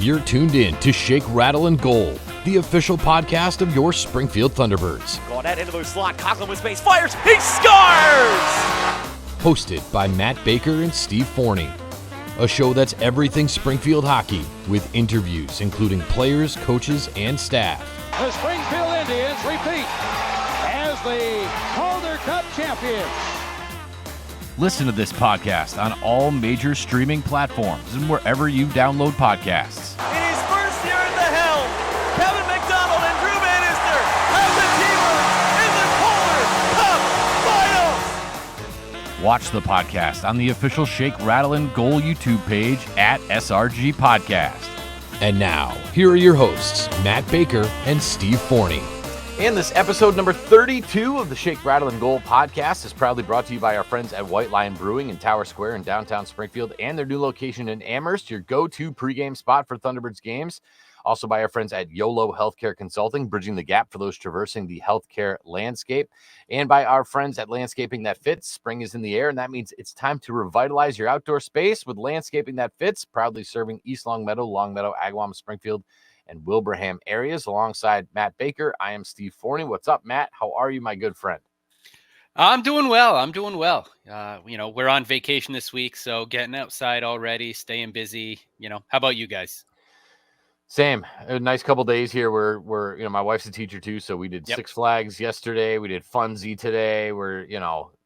You're tuned in to Shake, Rattle, and Goal, the official podcast of your Springfield Thunderbirds. Going out into the slot, Conklin with space, fires, he scores! Hosted by Matt Baker and Steve Forney. A show that's everything Springfield hockey, with interviews including players, coaches, and staff. The Springfield Indians repeat as the Calder Cup champions. Listen to this podcast on all major streaming platforms and wherever you download podcasts. In his first year at the helm, Kevin McDonald and Drew Bannister have the Teamers in the Calder Cup Finals. Watch the podcast on the official Shake, Rattle, and Goal YouTube page at SRG Podcast. And now, here are your hosts, Matt Baker and Steve Forney. And this episode number 32 of the Shake, Rattle, and Goal podcast is proudly brought to you by our friends at White Lion Brewing in Tower Square in downtown Springfield and their new location in Amherst, your go-to pregame spot for Thunderbirds games. Also by our friends at YOLO Healthcare Consulting, bridging the gap for those traversing the healthcare landscape. And by our friends at Landscaping That Fits. Spring is in the air, and that means it's time to revitalize your outdoor space with Landscaping That Fits, proudly serving East Longmeadow, Agawam, Springfield, and Wilbraham areas. Alongside Matt Baker, I am Steve Forney. What's up, Matt? How are you, my good friend? I'm doing well. We're on vacation this week, so getting outside already, staying busy. How about you guys? Same. A nice couple days here. We're my wife's a teacher too, so we did Six Flags yesterday. We did Funzy today. We're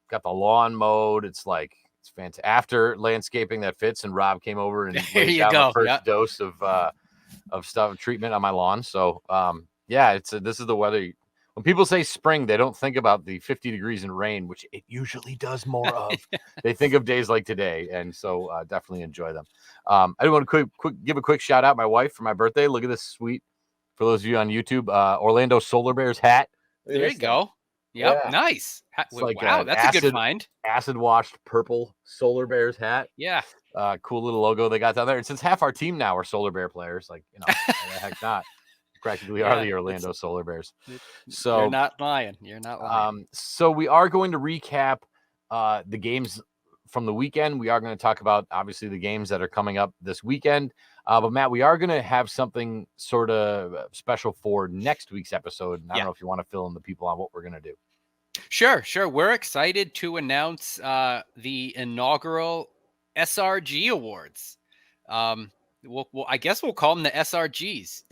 got the lawn mowed. It's fantastic. After Landscaping That Fits, and Rob came over and laid down the first dose of stuff treatment on my lawn. So this is the weather. When people say spring, they don't think about the 50 degrees and rain, which it usually does more of. They think of days like today, and so definitely enjoy them. I do want to give a quick shout out my wife for my birthday. Look at this sweet, for those of you on YouTube, Orlando Solar Bears hat. There you go. Yep, yeah. Nice. Wow, that's a good find. Acid washed purple Solar Bears hat. Yeah. Cool little logo they got down there. And since half our team now are Solar Bear players, why the heck not? Practically are the Orlando Solar Bears. So you're not lying. So we are going to recap the games from the weekend. We are going to talk about obviously the games that are coming up this weekend. But Matt, we are going to have something sort of special for next week's episode. And I don't know if you want to fill in the people on what we're going to do. Sure. We're excited to announce the inaugural SRG Awards. I guess we'll call them the SRGs.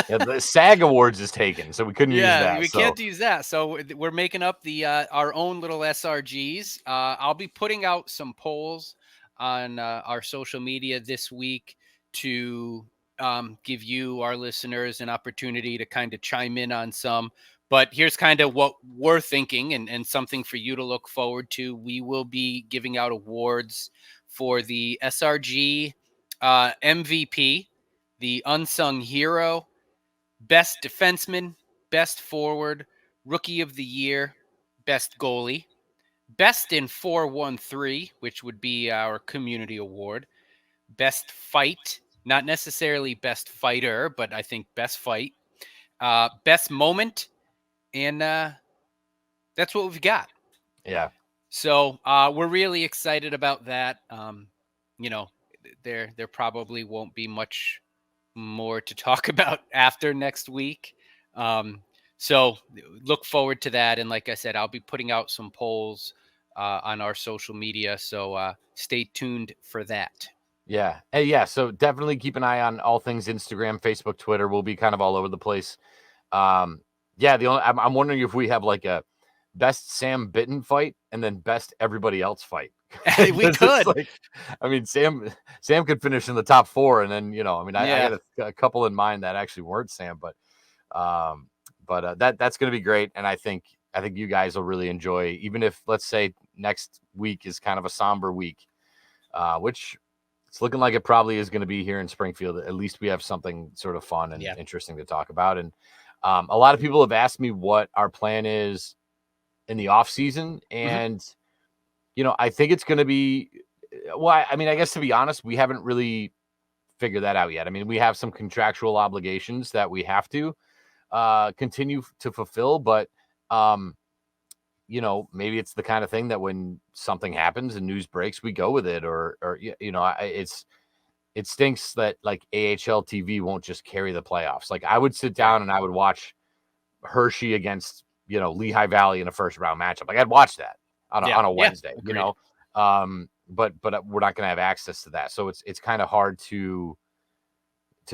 The SAG Awards is taken, so we couldn't use that. We can't use that. So we're making up our own little SRGs. I'll be putting out some polls on our social media this week to give you, our listeners, an opportunity to kind of chime in on some. But here's kind of what we're thinking and something for you to look forward to. We will be giving out awards for the SRG MVP, the unsung hero, best defenseman, best forward, rookie of the year, best goalie, best in 4-1-3, which would be our community award, best fight, not necessarily best fighter, but I think best fight, best moment, and that's what we've got. Yeah. So we're really excited about that. There probably won't be much more to talk about after next week. So look forward to that. And like I said, I'll be putting out some polls on our social media. So stay tuned for that. Yeah. Hey, yeah. So definitely keep an eye on all things Instagram, Facebook, Twitter. We'll be kind of all over the place. I'm wondering if we have like a best Sam Bitten fight and then best everybody else fight. We could. Sam could finish in the top 4, and then I had a couple in mind that actually weren't Sam, but that's going to be great, and I think you guys will really enjoy. Even if, let's say, next week is kind of a somber week, which it's looking like it probably is going to be here in Springfield. At least we have something sort of fun and interesting to talk about. And a lot of people have asked me what our plan is in the off season, and I think it's going to be, I guess to be honest, we haven't really figured that out yet. I mean, we have some contractual obligations that we have to continue to fulfill, but maybe it's the kind of thing that when something happens and news breaks, we go with it, or it stinks that like AHL TV won't just carry the playoffs. Like I would sit down and I would watch Hershey against, Lehigh Valley in a first round matchup. Like I'd watch that on a Wednesday, agreed. But we're not going to have access to that. So it's kind of hard to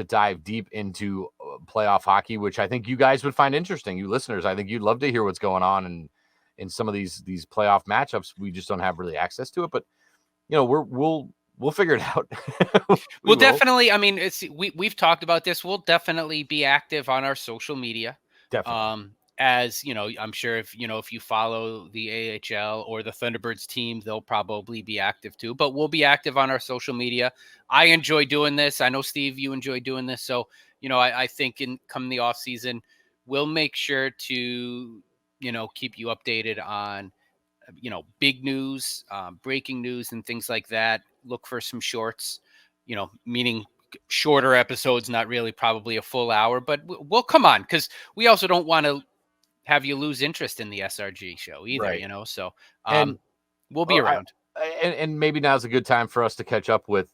dive deep into playoff hockey, which I think you guys would find interesting. You listeners, I think you'd love to hear what's going on in some of these playoff matchups. We just don't have really access to it, but we'll figure it out. We'll definitely, I mean, we've talked about this. We'll definitely be active on our social media. Definitely. As I'm sure if you follow the AHL or the Thunderbirds team, they'll probably be active too, but we'll be active on our social media. I enjoy doing this. I know, Steve, you enjoy doing this. So, I think come the off season, we'll make sure to, keep you updated on, big news, breaking news and things like that. Look for some shorts, meaning shorter episodes, not really probably a full hour, but we'll come on, because we also don't want to have you lose interest in the SRG show either, Right. So And we'll be around. And maybe now's a good time for us to catch up with.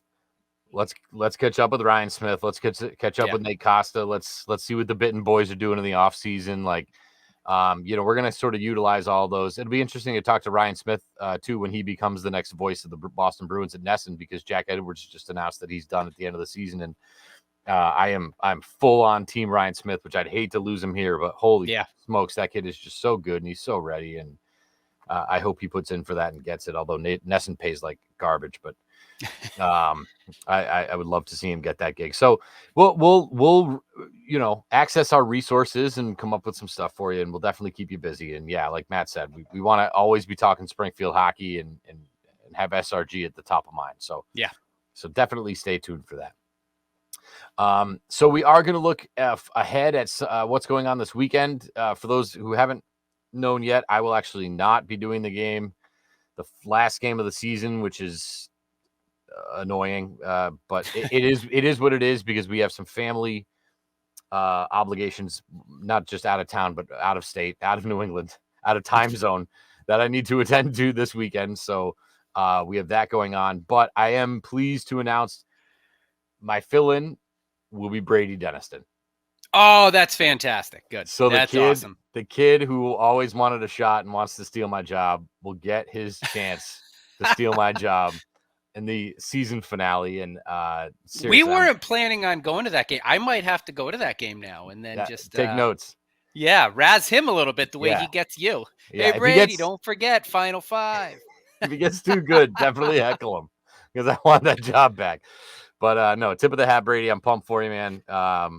Let's catch up with Ryan Smith. Let's catch up with Nate Costa. Let's see what the Bitten boys are doing in the off season. Like, we're going to sort of utilize all those. It'll be interesting to talk to Ryan Smith too when he becomes the next voice of the Boston Bruins at Nesson, because Jack Edwards just announced that he's done at the end of the season. And I'm full on team Ryan Smith, which I'd hate to lose him here, but holy smokes, that kid is just so good and he's so ready. And I hope he puts in for that and gets it. Although Nesson pays like garbage, but I would love to see him get that gig. So we'll access our resources and come up with some stuff for you, and we'll definitely keep you busy. And yeah, like Matt said, we want to always be talking Springfield hockey and have SRG at the top of mind. So so definitely stay tuned for that. So we are going to look ahead at what's going on this weekend. For those who haven't known yet, I will actually not be doing the last game of the season, which is annoying. But it is what it is, because we have some family obligations, not just out of town, but out of state, out of New England, out of time zone, that I need to attend to this weekend. So we have that going on. But I am pleased to announce my fill-in will be Brady Denniston. Oh, that's fantastic. Good. So that's awesome. The kid who always wanted a shot and wants to steal my job will get his chance to steal my job in the season finale. And we weren't planning on going to that game. I might have to go to that game now and then just take notes. Yeah, razz him a little bit the way he gets you. Hey, Brady, don't forget Final Five. If he gets too good, definitely heckle him, because I want that job back. But no, tip of the hat, Brady. I'm pumped for you, man.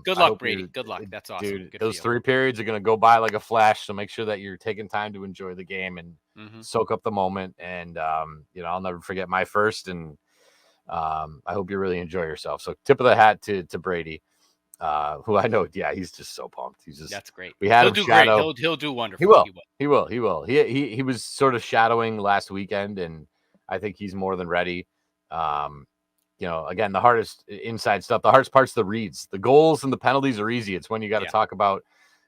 Good luck, Brady. Good luck. That's awesome. Dude, good those 3 periods are going to go by like a flash. So make sure that you're taking time to enjoy the game and soak up the moment. And, I'll never forget my first. And I hope you really enjoy yourself. So tip of the hat to Brady, who I know. Yeah, he's just so pumped. That's great. We had he'll him do shadow. Great. He'll do wonderful. He will. He was sort of shadowing last weekend, and I think he's more than ready. Again, the hardest inside stuff, the hardest part's the reads. The goals and the penalties are easy. It's when you got to talk about,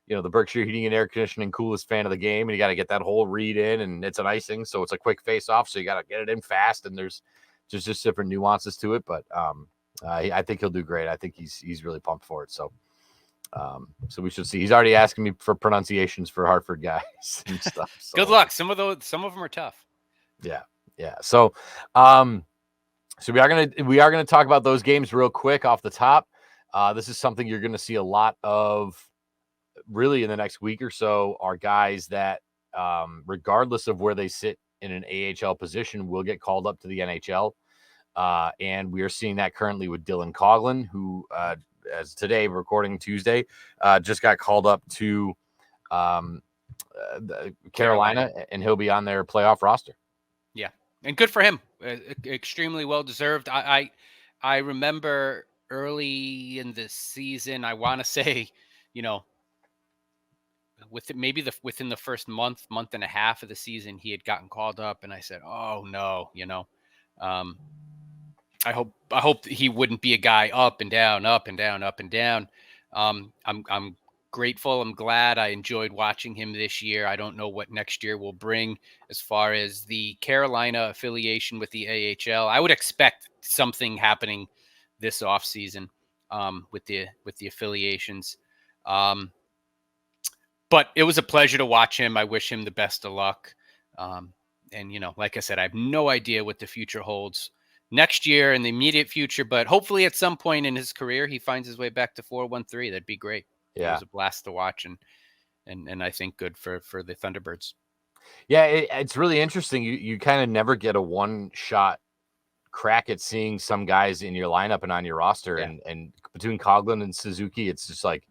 the Berkshire Heating and Air Conditioning coolest fan of the game, and you got to get that whole read in, and it's an icing, so it's a quick face off, so you got to get it in fast, and there's just different nuances to it. But I think he'll do great. I think he's really pumped for it. So we should see. He's already asking me for pronunciations for Hartford guys and stuff. So. Good luck. Some of them are tough. Yeah. So So we are gonna talk about those games real quick off the top. This is something you're gonna see a lot of, really, in the next week or so. Are guys that, regardless of where they sit in an AHL position, will get called up to the NHL, and we are seeing that currently with Dylan Coughlin, who, as today, recording Tuesday, just got called up to Carolina, and he'll be on their playoff roster. Yeah. And good for him. Extremely well deserved. I remember early in the season, I want to say, within the first month and a half of the season, he had gotten called up, and I said, "Oh no," I hope he wouldn't be a guy up and down, up and down, up and down. I'm grateful. I'm glad. I enjoyed watching him this year. I don't know what next year will bring as far as the Carolina affiliation with the AHL. I would expect something happening this offseason with the affiliations. But it was a pleasure to watch him. I wish him the best of luck. And, like I said, I have no idea what the future holds next year in the immediate future, but hopefully at some point in his career, he finds his way back to 4-1-3. That'd be great. Yeah. It was a blast to watch and I think good for the Thunderbirds. Yeah. It's really interesting. You kind of never get a one shot crack at seeing some guys in your lineup and on your roster. Yeah. And between Coughlin and Suzuki, it's just like,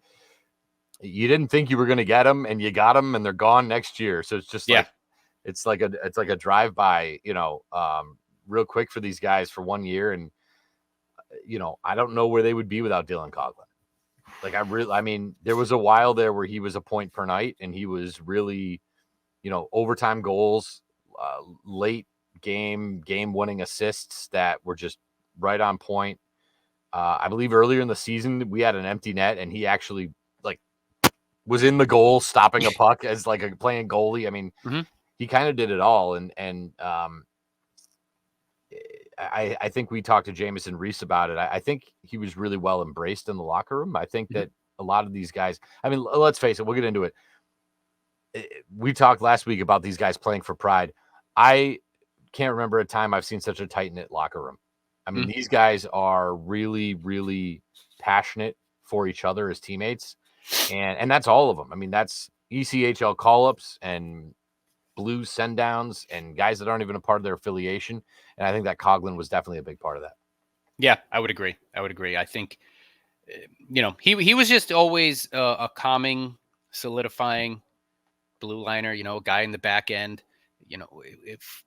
you didn't think you were going to get them and you got them and they're gone next year. So it's just like, it's like a drive by, real quick for these guys for 1 year. And, I don't know where they would be without Dylan Coughlin. Like there was a while there where he was a point per night and he was really, overtime goals, late game winning assists that were just right on point. I believe earlier in the season we had an empty net and he actually was in the goal stopping a puck as like a playing goalie. I mean, he kind of did it all. And I think we talked to Jamison Reese about it. I think he was really well embraced in the locker room. I think that a lot of these guys, I mean, let's face it, we'll get into it. We talked last week about these guys playing for pride. I can't remember a time I've seen such a tight-knit locker room. I mean, these guys are really, really passionate for each other as teammates. And that's all of them. I mean, that's ECHL call-ups and Blues send-downs and guys that aren't even a part of their affiliation. And I think that Coughlin was definitely a big part of that. Yeah, I would agree. I think, he was just always a calming, solidifying blue liner, a guy in the back end, if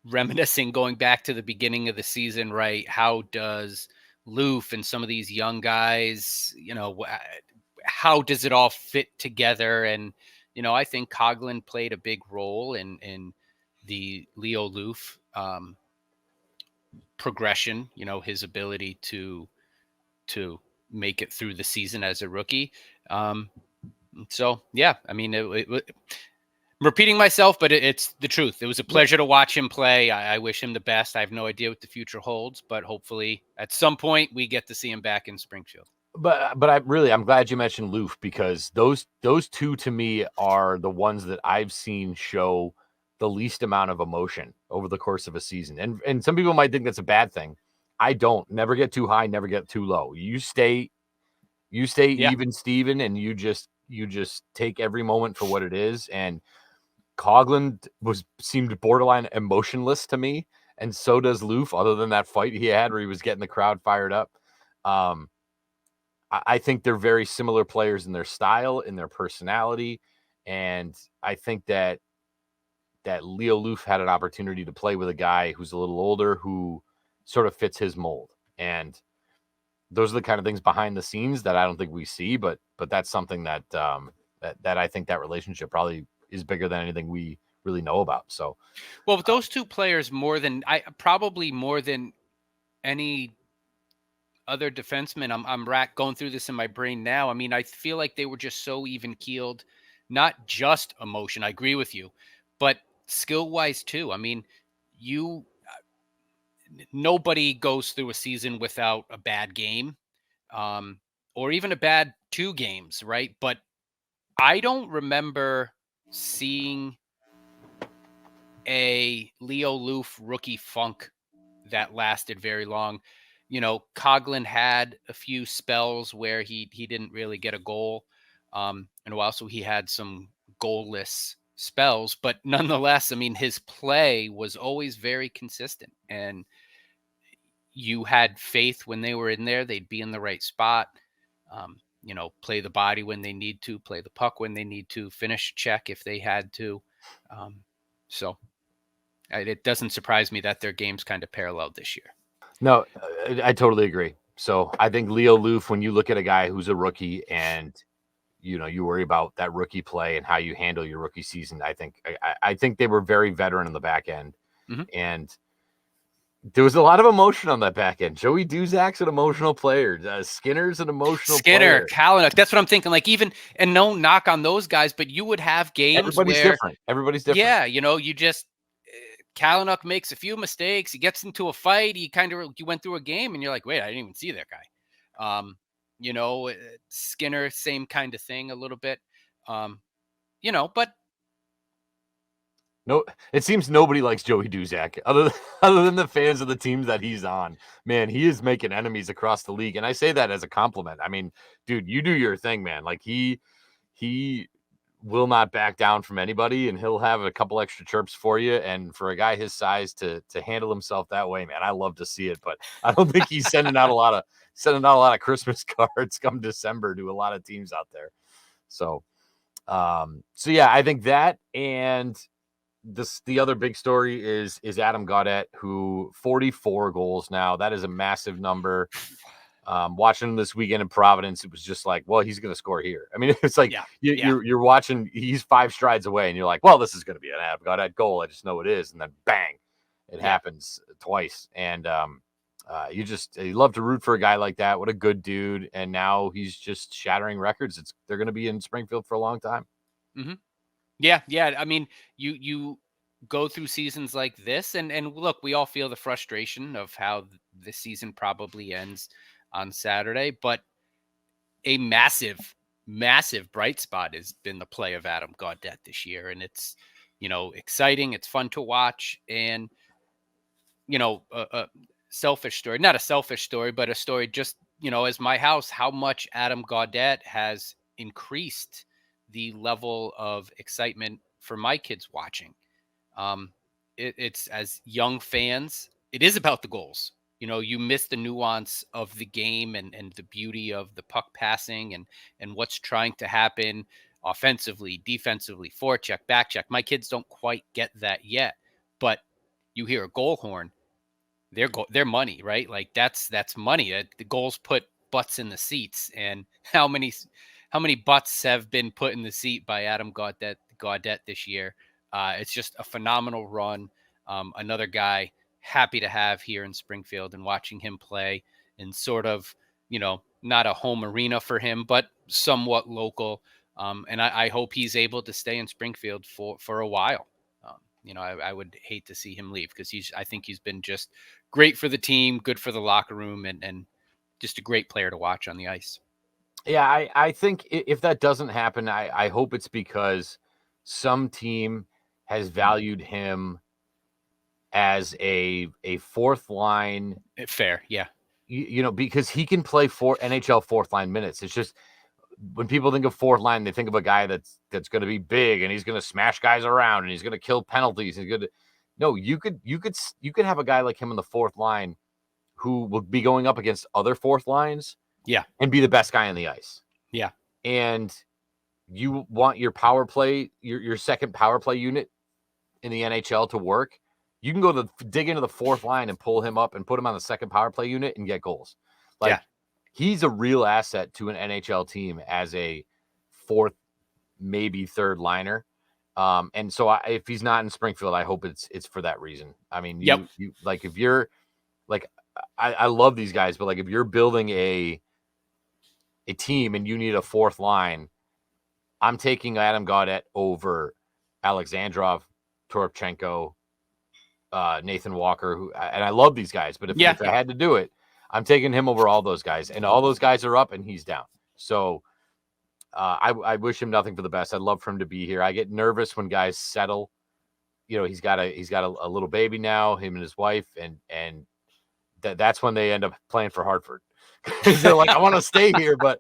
reminiscing going back to the beginning of the season, right? How does Loof and some of these young guys, how does it all fit together? And, I think Coughlin played a big role in the Leo Loof progression, his ability to make it through the season as a rookie. So, yeah, I mean, I'm repeating myself, but it's the truth. It was a pleasure to watch him play. I wish him the best. I have no idea what the future holds, but hopefully at some point we get to see him back in Springfield. But I'm glad you mentioned Loof because those two to me are the ones that I've seen show the least amount of emotion over the course of a season. And some people might think that's a bad thing. I don't. Never get too high, never get too low. You stay even Steven, and you just take every moment for what it is. And Coughlin seemed borderline emotionless to me, and so does Loof, other than that fight he had where he was getting the crowd fired up. I think they're very similar players in their style, in their personality. And I think that Leo Loof had an opportunity to play with a guy who's a little older, who sort of fits his mold. And those are the kind of things behind the scenes that I don't think we see, but that's something that I think that relationship probably is bigger than anything we really know about. So, well, with those two players, probably more than any other defensemen, I'm going through this in my brain now. I mean, I feel like they were just so even keeled, not just emotion. I agree with you, but skill wise too. I mean, nobody goes through a season without a bad game, or even a bad 2 games, right? But I don't remember seeing a Leo Loof rookie funk that lasted very long. Coughlin had a few spells where he didn't really get a goal in a while, so he had some goalless spells, but nonetheless, I mean, his play was always very consistent, and you had faith when they were in there, they'd be in the right spot, play the body when they need to, play the puck when they need to, finish check if they had to. So it doesn't surprise me that their games kind of paralleled this year. No, I totally agree. So I think Leo Loof, when you look at a guy who's a rookie and you worry about that rookie play and how you handle your rookie season, I think they were very veteran in the back end. And there was a lot of emotion on that back end. Joey Duzak's an emotional player. Skinner's an emotional player. Kalanick. That's what I'm thinking. Like and no knock on those guys, but you would have games Everybody's different. Yeah, you just Kalanick makes a few mistakes. He gets into a fight. You went through a game and you're like, wait, I didn't even see that guy. Skinner, same kind of thing a little bit. But no, it seems nobody likes Joey Duzak other than the fans of the teams that he's on. Man, he is making enemies across the league, and I say that as a compliment. I mean, dude, you do your thing, man. Like he will not back down from anybody, and he'll have a couple extra chirps for you. And for a guy his size to handle himself that way, man, I love to see it. But I don't think he's sending out a lot of Christmas cards come December to a lot of teams out there. So yeah, I think that, and the other big story is Adam Gaudette, who 44 goals now. That is a massive number. Watching him this weekend in Providence, it was just like, well, he's going to score here. I mean, it's like you're watching, he's 5 strides away, and you're like, well, this is going to be an Adam Gaudette goal. I just know it is. And then bang, it happens twice. And you love to root for a guy like that. What a good dude. And now he's just shattering records. They're going to be in Springfield for a long time. Mm-hmm. Yeah. I mean, you go through seasons like this, and look, we all feel the frustration of how the season probably ends on Saturday, but a massive bright spot has been the play of Adam Gaudette this year. And it's, exciting. It's fun to watch. And, a selfish story, not a selfish story, but a story just, as my house, how much Adam Gaudette has increased the level of excitement for my kids watching. It's as young fans, it is about the goals. You miss the nuance of the game and the beauty of the puck passing and what's trying to happen offensively, defensively, forecheck, back check. My kids don't quite get that yet, but you hear a goal horn, they're money, right? Like that's money. The goals put butts in the seats, and how many butts have been put in the seat by Adam Gaudette this year? It's just a phenomenal run. Another guy happy to have here in Springfield, and watching him play in sort of, not a home arena for him, but somewhat local. And I hope he's able to stay in Springfield for a while. I would hate to see him leave, because I think he's been just great for the team, good for the locker room, and just a great player to watch on the ice. Yeah, I think if that doesn't happen, I hope it's because some team has valued him as a fourth line. Fair, yeah. Because he can play NHL fourth line minutes. It's just, when people think of fourth line, they think of a guy that's going to be big, and he's going to smash guys around, and he's going to kill penalties. No, you could have a guy like him in the fourth line who will be going up against other fourth lines. Yeah. And be the best guy on the ice. Yeah. And you want your power play, your second power play unit in the NHL to work. You can go dig into the fourth line and pull him up and put him on the second power play unit and get goals. He's a real asset to an NHL team as a fourth, maybe third liner. And so if he's not in Springfield, I hope it's for that reason. I mean, you like, if you're like, I love these guys, but like, if you're building a team and you need a fourth line, I'm taking Adam Gaudette over Alexandrov, Toropchenko, Nathan Walker, and I love these guys, but if I had to do it, I'm taking him over all those guys, and all those guys are up and he's down. So I wish him nothing for the best. I'd love for him to be here. I get nervous when guys settle. He's got a little baby now, him and his wife, and that's when they end up playing for Hartford. They're like, I want to stay here, but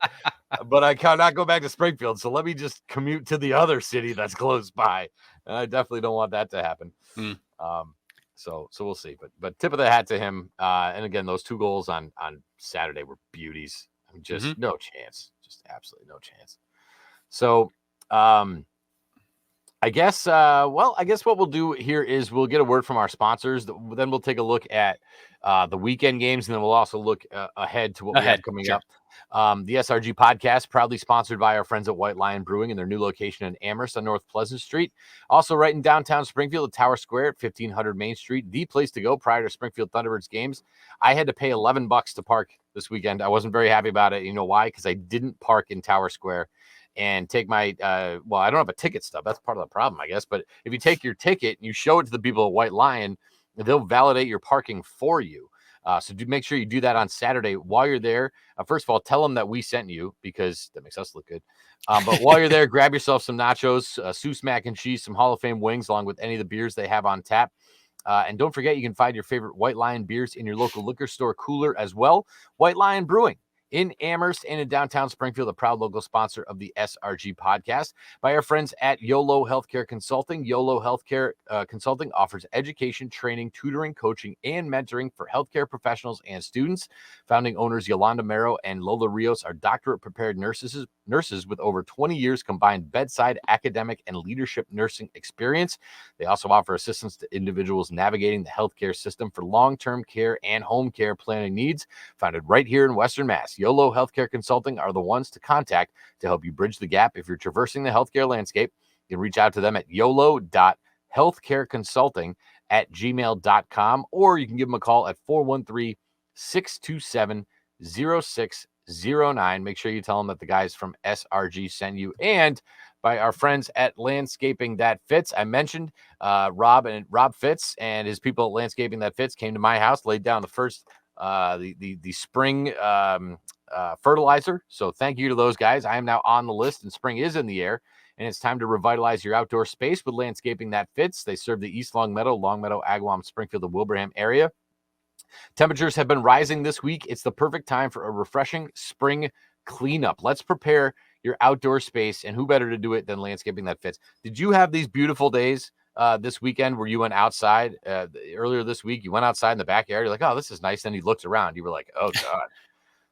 I cannot go back to Springfield. So let me just commute to the other city that's close by. And I definitely don't want that to happen. So we'll see. But tip of the hat to him. And again, those 2 goals on Saturday were beauties. I mean, just no chance. Just absolutely no chance. So I guess what we'll do here is we'll get a word from our sponsors. Then we'll take a look at the weekend games, and then we'll also look ahead to what we have coming up. The SRG podcast, proudly sponsored by our friends at White Lion Brewing in their new location in Amherst on North Pleasant Street. Also right in downtown Springfield at Tower Square at 1500 Main Street, the place to go prior to Springfield Thunderbirds games. I had to pay $11 to park this weekend. I wasn't very happy about it. You know why? Because I didn't park in Tower Square. and take my well, I don't have a ticket stub. That's part of the problem, I guess. But if you take your ticket and you show it to the people at White Lion, they'll validate your parking for you. So do make sure you do that on Saturday while you're there. First of all, tell them that we sent you because that makes us look good. But while you're there, grab yourself some nachos, Seuss mac and cheese, some Hall of Fame wings, along with any of the beers they have on tap. And don't forget, you can find your favorite White Lion beers in your local liquor store cooler as well. White Lion Brewing in Amherst and in downtown Springfield, a proud local sponsor of the SRG podcast. By our friends at YOLO Healthcare Consulting. YOLO Healthcare Consulting offers education, training, tutoring, coaching, and mentoring for healthcare professionals and students. Founding owners Yolanda Mero and Lola Rios are doctorate-prepared nurses with over 20 years combined bedside, academic, and leadership nursing experience. They also offer assistance to individuals navigating the healthcare system for long-term care and home care planning needs. Founded right here in Western Mass, YOLO Healthcare Consulting are the ones to contact to help you bridge the gap. If you're traversing the healthcare landscape, you can reach out to them at yolo.healthcareconsulting@gmail.com, or you can give them a call at 413-627-0609. Make sure you tell them that the guys from SRG sent you. And by our friends at Landscaping That Fits. I mentioned Rob Fitz and his people at Landscaping That Fits came to my house, laid down the first the spring fertilizer. So thank you to those guys. I am now on the list, and spring is in the air, and it's time to revitalize your outdoor space with Landscaping That Fits. They serve the East Longmeadow, Agawam, Springfield, and Wilbraham area. Temperatures have been rising this week. It's the perfect time for a refreshing spring cleanup. Let's prepare your outdoor space, and who better to do it than Landscaping That Fits? Did you have these beautiful days this weekend where you went outside earlier this week? You went outside in the backyard. You're like, oh, this is nice. Then you looked around. You were like, oh, God.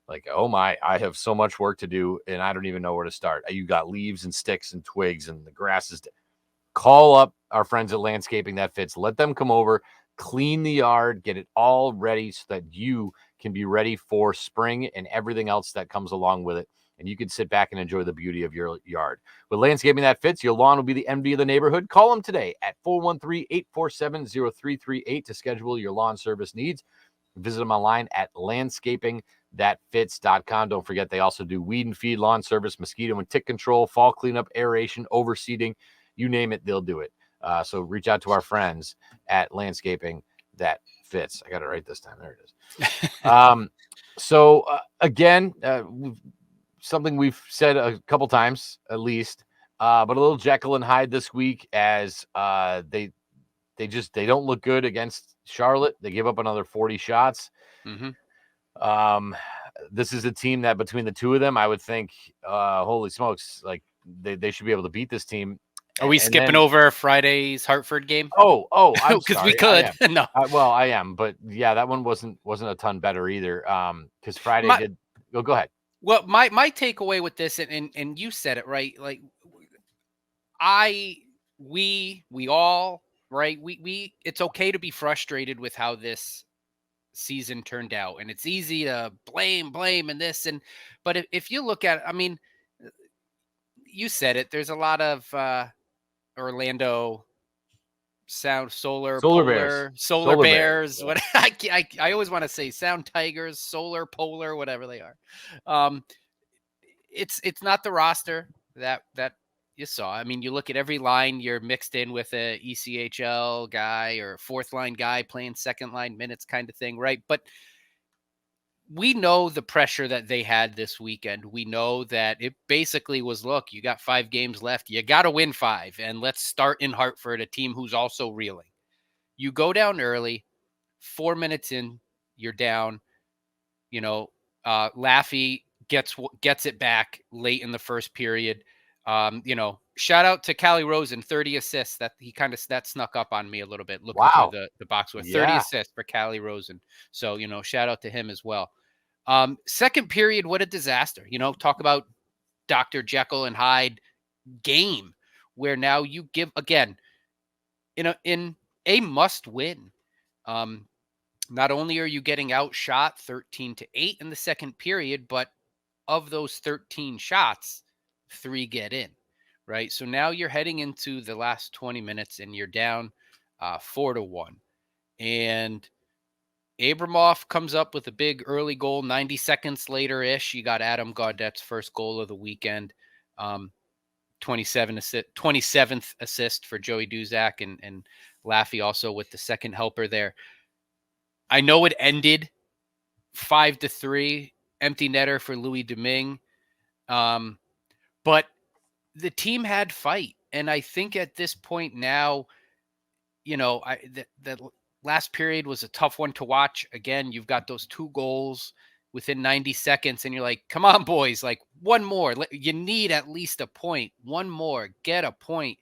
Like, oh, my, I have so much work to do, and I don't even know where to start. You got leaves and sticks and twigs, and the grass is... Call up our friends at Landscaping That Fits. Let them come over, clean the yard, get it all ready so that you can be ready for spring and everything else that comes along with it. And you can sit back and enjoy the beauty of your yard. With Landscaping That Fits, your lawn will be the envy of the neighborhood. Call them today at 413-847-0338 to schedule your lawn service needs. Visit them online at landscapingthatfits.com. Don't forget, they also do weed and feed, lawn service, mosquito and tick control, fall cleanup, aeration, overseeding. You name it, they'll do it. So reach out to our friends at Landscaping That Fits. I got it right this time. There it is. Again, something we've said a couple times at least, but a little Jekyll and Hyde this week as they don't look good against Charlotte. They give up another 40 shots. Mm-hmm. This is a team that between the two of them, I would think, holy smokes, like they should be able to beat this team. Are we skipping over Friday's Hartford game? Oh, I'm because sorry. we could. No, I am, but yeah, that one wasn't a ton better either. Because Friday did. Oh, go ahead. Well, my takeaway with this, and you said it right. Like, we all, right. We it's okay to be frustrated with how this season turned out, and it's easy to blame and this but if you look at it, I mean, you said it. There's a lot of Orlando solar bears. Yeah. What I always want to say sound tigers, solar polar, whatever they are. It's not the roster that you saw. I mean, you look at every line, you're mixed in with a ECHL guy or fourth line guy playing second line minutes kind of thing, right? But we know the pressure that they had this weekend. We know that it basically was, look, you got 5 games left. You got to win 5. And let's start in Hartford, a team who's also reeling. You go down early, 4 minutes in, you're down. Laffey gets it back late in the first period. Shout out to Callie Rosen, 30 assists. That snuck up on me a little bit. Looking through the box with 30 assists for Callie Rosen. So, shout out to him as well. Second period, what a disaster. Talk about Dr. Jekyll and Hyde game where now you give again in a must win. Not only are you getting outshot 13-8 in the second period, but of those 13 shots, 3 get in, right? So now you're heading into the last 20 minutes and you're down 4-1. And Abramoff comes up with a big early goal 90 seconds later-ish. You got Adam Gaudette's first goal of the weekend. 27th assist for Joey Duzak, and Laffy also with the second helper there. I know it ended 5-3, empty netter for Louis Domingue. But the team had fight. And I think at this point now, the last period was a tough one to watch. Again, you've got those 2 goals within 90 seconds, and you're like, come on, boys, like one more. You need at least a point. One more. Get a point.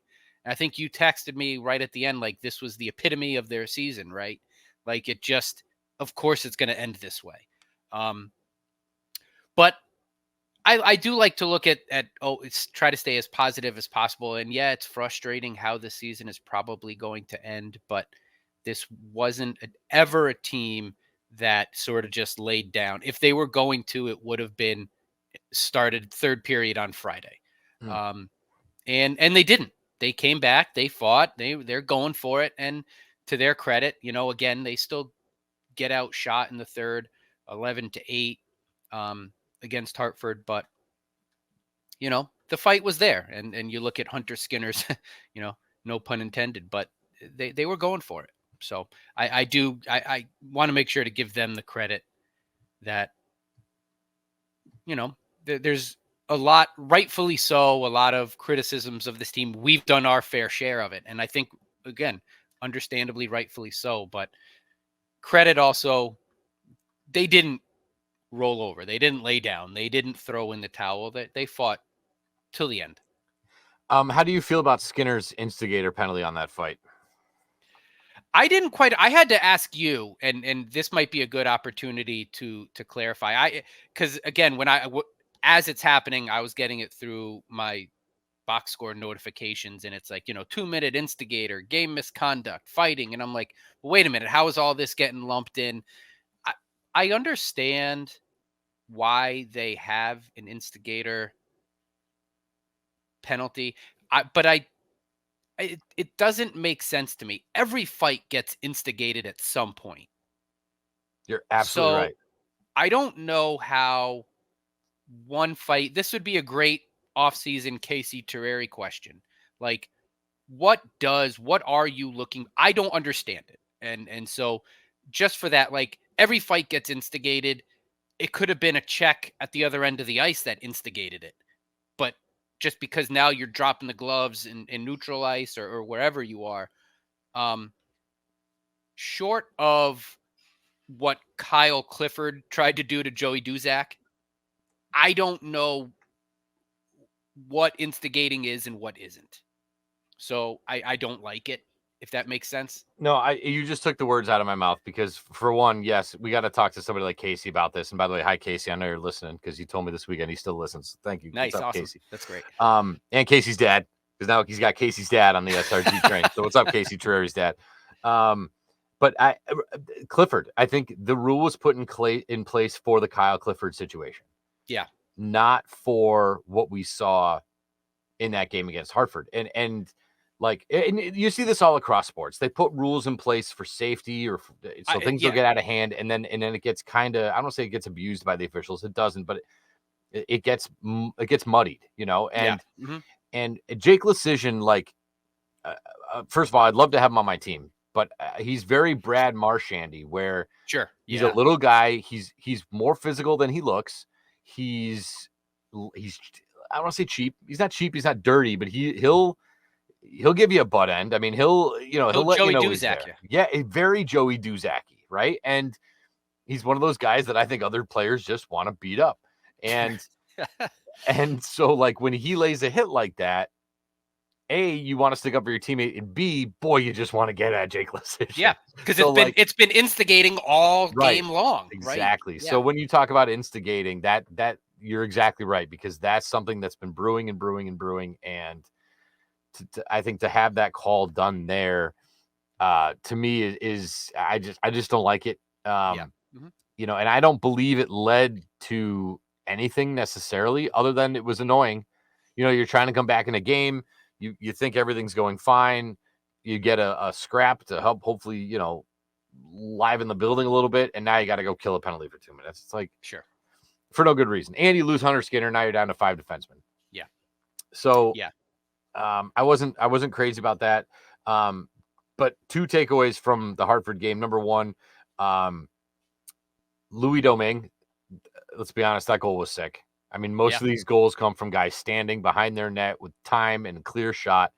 And I think you texted me right at the end, like this was the epitome of their season, right? Like it just, of course, it's going to end this way. But I do like to look at try to stay as positive as possible. And yeah, it's frustrating how the season is probably going to end, but this wasn't ever a team that sort of just laid down. If they were going to, it would have been started third period on Friday. And they didn't. They came back, they fought, they're going for it. And to their credit, again, they still get outshot in the third, 11-8. Against Hartford, but the fight was there, and you look at Hunter Skinner's, no pun intended, but they were going for it. So I want to make sure to give them the credit that there's a lot, rightfully so, a lot of criticisms of this team. We've done our fair share of it, and I think again, understandably, rightfully so. But credit also, they didn't roll over. They didn't lay down. They didn't throw in the towel. They fought till the end. How do you feel about Skinner's instigator penalty on that fight? I had to ask you, and this might be a good opportunity to clarify. Because again, as it's happening, I was getting it through my box score notifications, and it's like, 2-minute instigator, game misconduct, fighting. And I'm like, well, wait a minute. How is all this getting lumped in? I understand why they have an instigator penalty, but it doesn't make sense to me. Every fight gets instigated at some point. You're absolutely right. I don't know how one fight. This would be a great off-season Casey Terreri question. Like, what are you looking? I don't understand it, and so just for that, like, every fight gets instigated. It could have been a check at the other end of the ice that instigated it. But just because now you're dropping the gloves in neutral ice or wherever you are, short of what Kyle Clifford tried to do to Joey Duzak, I don't know what instigating is and what isn't. So I don't like it, if that makes sense. No, you just took the words out of my mouth, because for one, yes, we got to talk to somebody like Casey about this. And by the way, hi Casey, I know you're listening, because you told me this weekend he still listens. Thank you. Nice, what's up, awesome. Casey? That's great. And Casey's dad, because now he's got Casey's dad on the SRG train. So what's up, Casey Terreri's dad? But Clifford, I think the rule was put in place for the Kyle Clifford situation. Yeah, not for what we saw in that game against Hartford. And you see this all across sports. They put rules in place for safety so things will get out of hand. And then it gets kind of, I don't say it gets abused by the officials. It doesn't, but it gets muddied, and Jake Lecision, first of all, I'd love to have him on my team, but he's very Brad Marchandy, where he's a little guy. He's more physical than he looks. He's I don't want to say cheap. He's not cheap. He's not dirty, but he'll give you a butt end. I mean, he'll let Joey you know Duzak he's there. Yeah, a very Joey Duzak-y, right? And he's one of those guys that I think other players just want to beat up. And and so, like, when he lays a hit like that, A, you want to stick up for your teammate, and B, boy, you just want to get at Jake Lecision. Yeah, because it's been instigating all game long. Exactly. Right? So when you talk about instigating, that you're exactly right, because that's something that's been brewing and brewing and brewing. And I think to have that call done there, to me is I just don't like it. And I don't believe it led to anything necessarily, other than it was annoying. You're trying to come back in a game. You think everything's going fine. You get a scrap to help, hopefully, liven the building a little bit. And now you got to go kill a penalty for 2 minutes. It's like, sure, for no good reason. And you lose Hunter Skinner. Now you're down to 5 defensemen. Yeah. So Yeah. I wasn't crazy about that. But 2 takeaways from the Hartford game. Number 1, Louis Domingue. Let's be honest, that goal was sick. I mean, most of these goals come from guys standing behind their net with time and clear shot.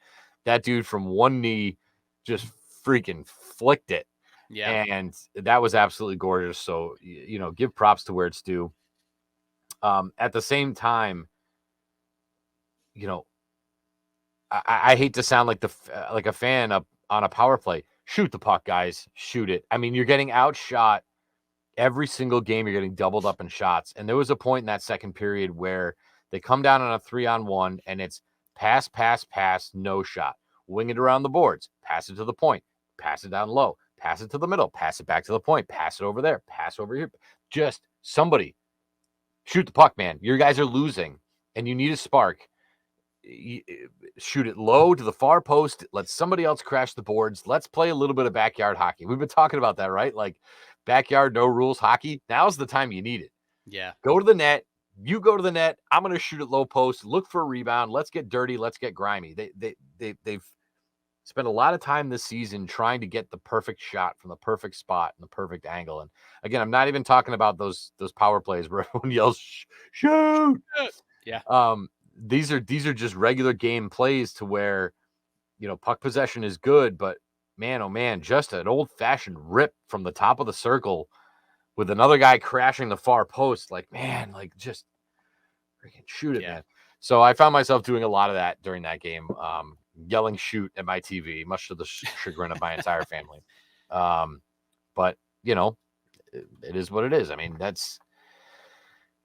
That dude from one knee just freaking flicked it. Yeah. And that was absolutely gorgeous. So, give props to where it's due. At the same time, I hate to sound like like a fan up on a power play. Shoot the puck, guys. Shoot it. I mean, you're getting outshot every single game. You're getting doubled up in shots. And there was a point in that second period where they come down on a 3-on-1 and it's pass, no shot. Wing it around the boards. Pass it to the point. Pass it down low. Pass it to the middle. Pass it back to the point. Pass it over there. Pass over here. Just somebody shoot the puck, man. Your guys are losing and you need a spark. Shoot it low to the far post. Let somebody else crash the boards. Let's play a little bit of backyard hockey. We've been talking about that, right? Like backyard, no rules hockey. Now's the time you need it. Yeah. Go to the net. You go to the net. I'm going to shoot at low post. Look for a rebound. Let's get dirty. Let's get grimy. They've spent a lot of time this season trying to get the perfect shot from the perfect spot and the perfect angle. And again, I'm not even talking about those power plays where everyone yells, shoot. Yeah. These are just regular game plays to where, puck possession is good, but man, oh man, just an old fashioned rip from the top of the circle with another guy crashing the far post. Like, man, like just freaking shoot it, man. So I found myself doing a lot of that during that game, yelling shoot at my TV, much to the chagrin of my entire family. But it is what it is. I mean, that's,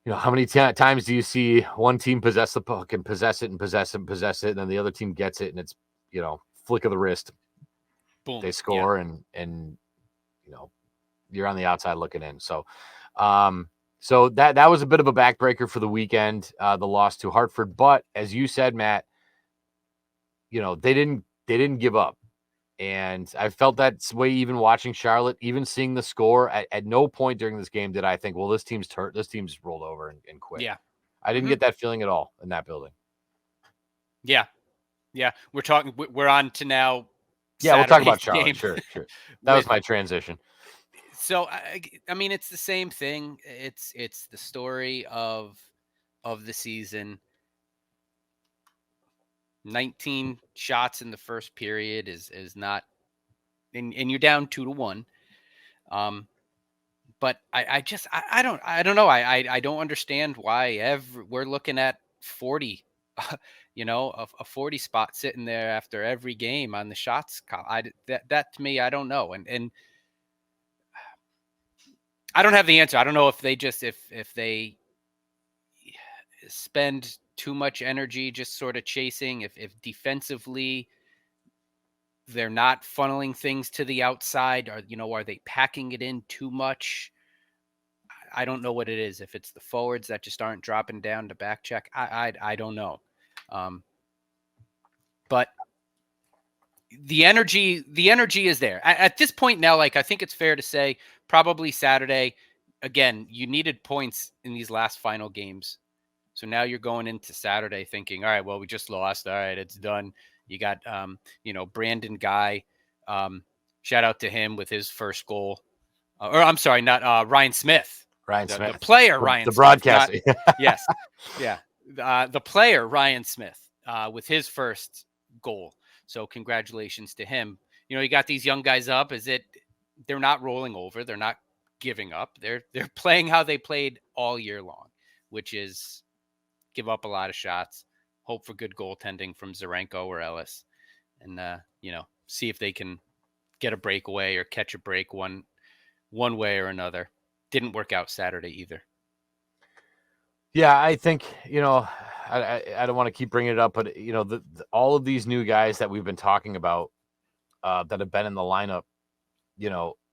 how many times do you see one team possess the puck and possess it and possess it and possess it, and then the other team gets it and it's, flick of the wrist, boom, they score and you're on the outside looking in. So, so that was a bit of a backbreaker for the weekend, the loss to Hartford. But as you said, Matt, they didn't give up. And I felt that way even watching Charlotte, even seeing the score. At no point during this game did I think, well, this team's rolled over and quit. Yeah. I didn't get that feeling at all in that building. Yeah. Yeah. We're on to now. Yeah, we'll talk about Charlotte. Game. Sure. That was my transition. So, I mean, it's the same thing. It's the story of the season. 19 shots in the first period is not, and you're down 2-1. But I don't know. I don't understand why we're looking at 40, a 40 spot sitting there after every game on the shots. That to me, I don't know. And I don't have the answer. I don't know if they just, if they spend too much energy just sort of chasing, if defensively they're not funneling things to the outside, or are they packing it in too much? I don't know what it is. If it's the forwards that just aren't dropping down to back check, I don't know. But the energy is there at this point now. Like, I think it's fair to say probably Saturday, again, you needed points in these last final games. So now you're going into Saturday thinking, all right, well, we just lost. All right, it's done. You got, Brandon Guy. Shout out to him with his first goal. Or I'm sorry, not Ryan Smith. The player, Ryan Smith. The broadcaster. Yes. Yeah. The player, Ryan Smith, with his first goal. So congratulations to him. You got these young guys up. They're not rolling over. They're not giving up. They're playing how they played all year long, which is give up a lot of shots, hope for good goaltending from Zarenko or Ellis, and see if they can get a breakaway or catch a break one way or another. Didn't work out Saturday either. Yeah, I think, I don't want to keep bringing it up, but all of these new guys that we've been talking about that have been in the lineup,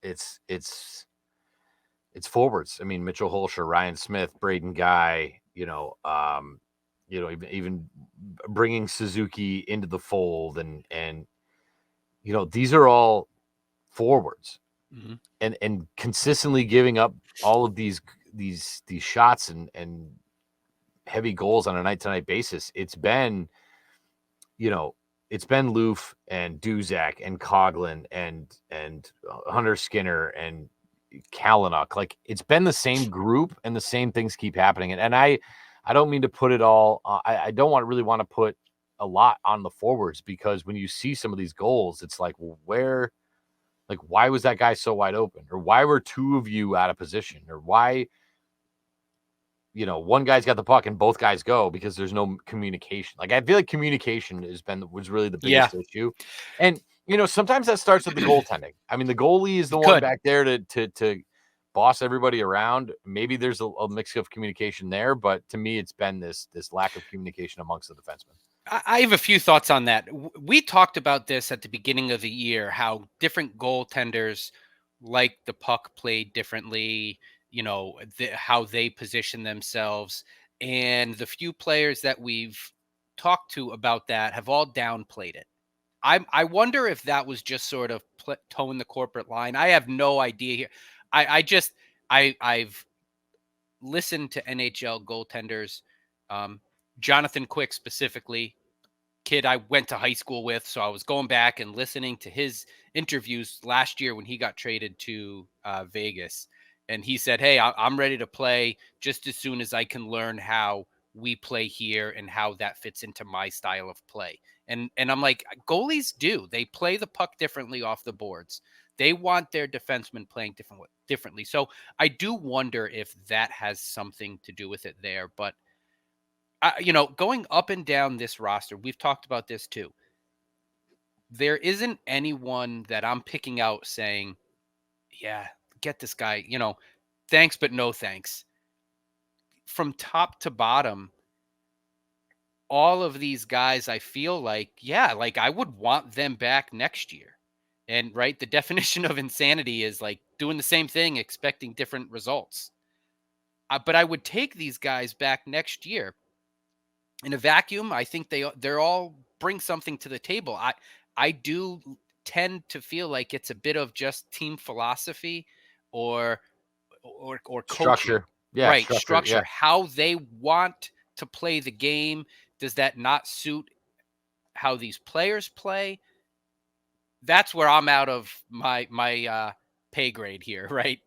it's forwards. I mean, Mitchell Holscher, Ryan Smith, Braden Guy, even bringing Suzuki into the fold, and these are all forwards, and consistently giving up all of these shots and heavy goals on a night-to-night basis. It's been it's been Loof and Duzak and Coughlin and Hunter Skinner and Kalinuk. Like, it's been the same group and the same things keep happening. And I don't mean to put it all. I don't really want to put a lot on the forwards, because when you see some of these goals, it's like, well, why was that guy so wide open? Or why were two of you out of position? Or why, one guy's got the puck and both guys go, because there's no communication. Like, I feel like communication was really the biggest issue. And, sometimes that starts with the goaltending. I mean, the goalie is the one back there to boss everybody around. Maybe there's a mix of communication there, but to me, it's been this lack of communication amongst the defensemen. I have a few thoughts on that. We talked about this at the beginning of the year, how different goaltenders like the puck played differently, how they position themselves. And the few players that we've talked to about that have all downplayed it. I wonder if that was just sort of towing the corporate line. I have no idea here. I've listened to NHL goaltenders, Jonathan Quick specifically, kid I went to high school with. So I was going back and listening to his interviews last year when he got traded to Vegas. And he said, hey, I'm ready to play just as soon as I can learn how we play here and how that fits into my style of play. And I'm like, goalies do. They play the puck differently off the boards. They want their defensemen playing differently. So I do wonder if that has something to do with it there. But, going up and down this roster, we've talked about this too. There isn't anyone that I'm picking out saying, yeah, get this guy, thanks, but no thanks. From top to bottom, all of these guys, I feel like, like I would want them back next year. And right, the definition of insanity is like doing the same thing, expecting different results. But I would take these guys back next year. In a vacuum, I think they're all bring something to the table. I do tend to feel like it's a bit of just team philosophy or coaching. Structure. Yeah, right, structure. Yeah. How they want to play the game. Does that not suit how these players play? That's where I'm out of my pay grade here, right?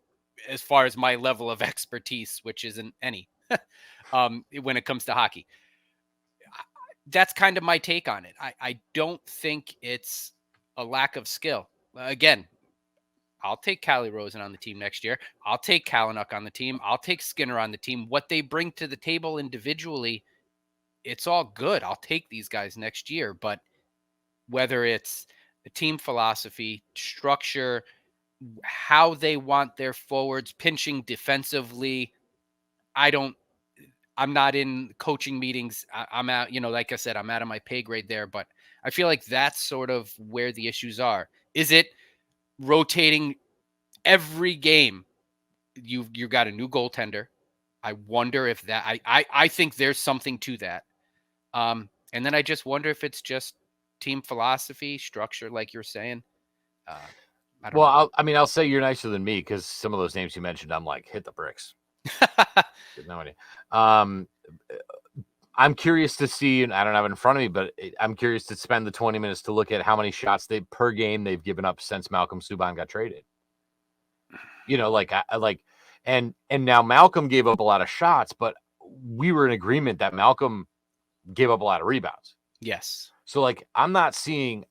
As far as my level of expertise, which isn't any, when it comes to hockey. That's kind of my take on it. I don't think it's a lack of skill. Again, I'll take Callie Rosen on the team next year. I'll take Kalinuk on the team. I'll take Skinner on the team. What they bring to the table individually, it's all good. I'll take these guys next year. But whether it's the team philosophy, structure, how they want their forwards pinching defensively, I'm not in coaching meetings. I'm out, like I said, I'm out of my pay grade there, but I feel like that's sort of where the issues are. Is it rotating every game? You got a new goaltender. I wonder if that, I think there's something to that. And then I just wonder if it's just team philosophy, structure, like you're saying. I don't know. I'll say you're nicer than me, because some of those names you mentioned, I'm like, hit the bricks. No idea. I'm curious to see, and I don't have it in front of me, but I'm curious to spend the 20 minutes to look at how many shots per game they've given up since Malcolm Subban got traded. And now Malcolm gave up a lot of shots, but we were in agreement that Malcolm gave up a lot of rebounds. Yes. So I'm not seeing,